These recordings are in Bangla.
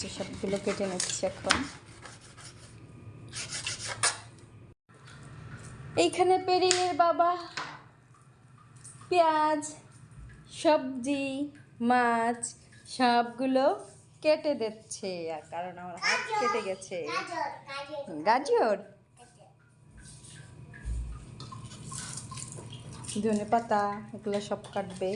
যে সবগুলো কেটে নিচ্ছি এখন। এইখানে পেরিনের বাবা পেঁয়াজ, সবজি, মাছ সবগুলো কেটে দিচ্ছে, আর কারণ আমার হাত কেটে গেছে। গাজর, ধনে পাতা এগুলো সব কাটবে।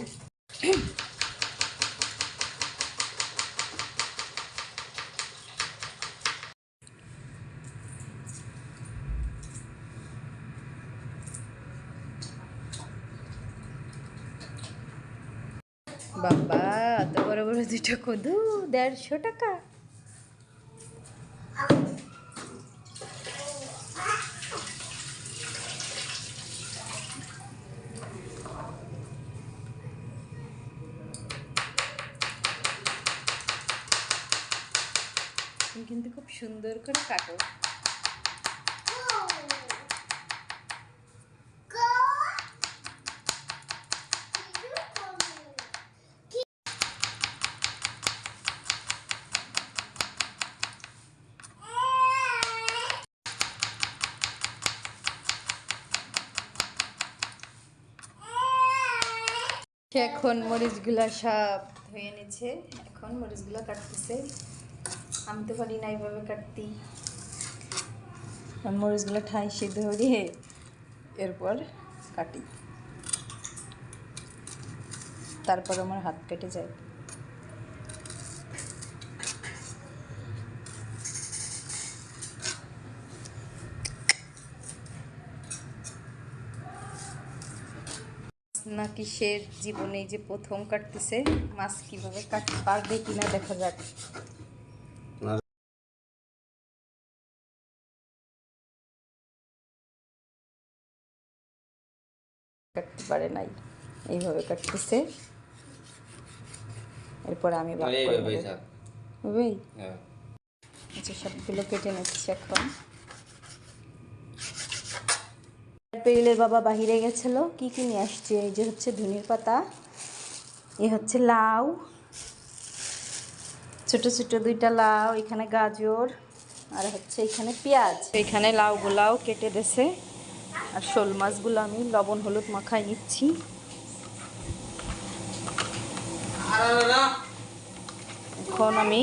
বাবা এত বড় বড় দুটো কদু, 150 টাকা। তুমি কিন্তু খুব সুন্দর করে কাটো। সে এখন মরিচগুলা সব ধুয়ে নিচ্ছে, এখন মরিচগুলা কাটতেছে। আমি তো পারি না এইভাবে কাটতে, মরিচগুলো ঠাই সিদ্ধ দিয়ে এরপর কাটি, তারপর আমার হাত কেটে যায়। নাকি সে জীবনে যে প্রথম কাটতেছে, মাছ কিভাবে কাটতে পারবে কিনা দেখা যাক। কাটতে পারে নাই, এইভাবে কাটতেছে। এরপর আমি আচ্ছা সবগুলো কেটে নিচ্ছি এখন। পেরিলের বাবা বাহিরে গেছিল, কি কি নিয়ে আসছে? এই যে হচ্ছে ধনির পাতা, এ হচ্ছে লাউ, ছোট ছোট 2টা লাউ, এখানে গাজর, আর হচ্ছে এখানে পেঁয়াজ। এখানে লাউগুলাও কেটে দিয়েছে, আর শোল মাছগুলো আমি লবণ হলুদ মাখাই নিচ্ছি। এখন আমি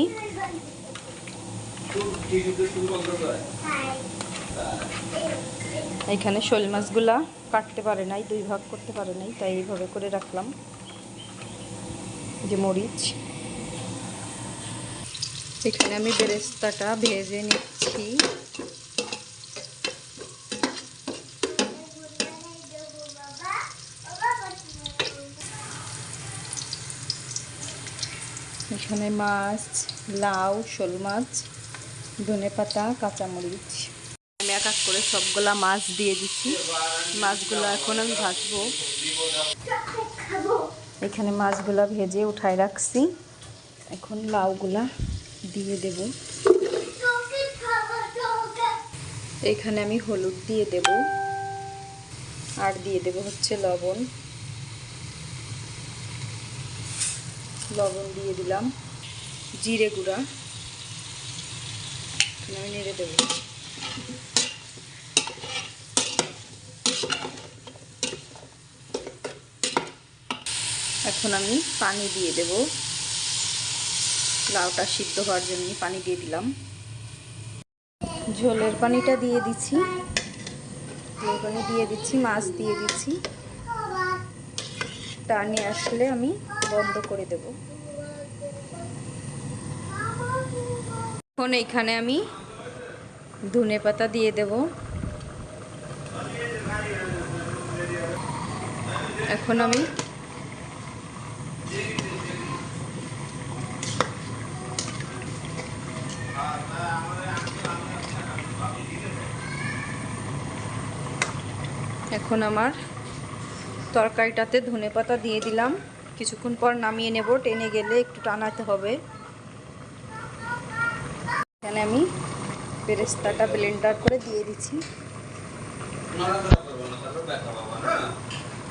এখানে শোল মাছগুলা কাটতে পারে নাই, 2 ভাগ করতে পারে নাই, তাই এইভাবে করে রাখলাম। যে মরিচ, এখানে আমি বেরেস্তাটা ভেজে নিচ্ছি। এখানে মাছ, লাউ, শোল মাছ, ধনে পাতা, কাঁচামরিচ। আমি এক এক করে সবগুলা মাছ দিয়ে দিচ্ছি। মাছগুলো এখন আমি ভাজবো। এখানে মাছগুলা ভেজে উঠায় রাখছি, এখন লাউগুলা দিয়ে দেব। এখানে আমি হলুদ দিয়ে দেব, আর দিয়ে দেব হচ্ছে লবণ। লবণ দিয়ে দিলাম, জিরে গুঁড়া আমি নেড়ে দেব। এখন আমি পানি দিয়ে দেব, লাউটা সিদ্ধ হওয়ার জন্য পানি দিয়ে দিলাম। ঝোলের পানিটা দিয়ে দিচ্ছি, ঝোলের পানি দিয়ে দিচ্ছি, মাছ দিয়ে দিচ্ছি। টানে আসলে আমি বন্ধ করে দেব। এখন এইখানে আমি ধনে পাতা দিয়ে দেব। এখন আমি আমার তরকারিটাতে ধনেপাতা দিয়ে দিলাম। কিছুক্ষণ পর নামিয়ে নেব, টেনে গেলে একটু টানাতে হবে। এখানে আমি বেরেস্তাটা ব্লেন্ডার করে দিয়ে দিচ্ছি।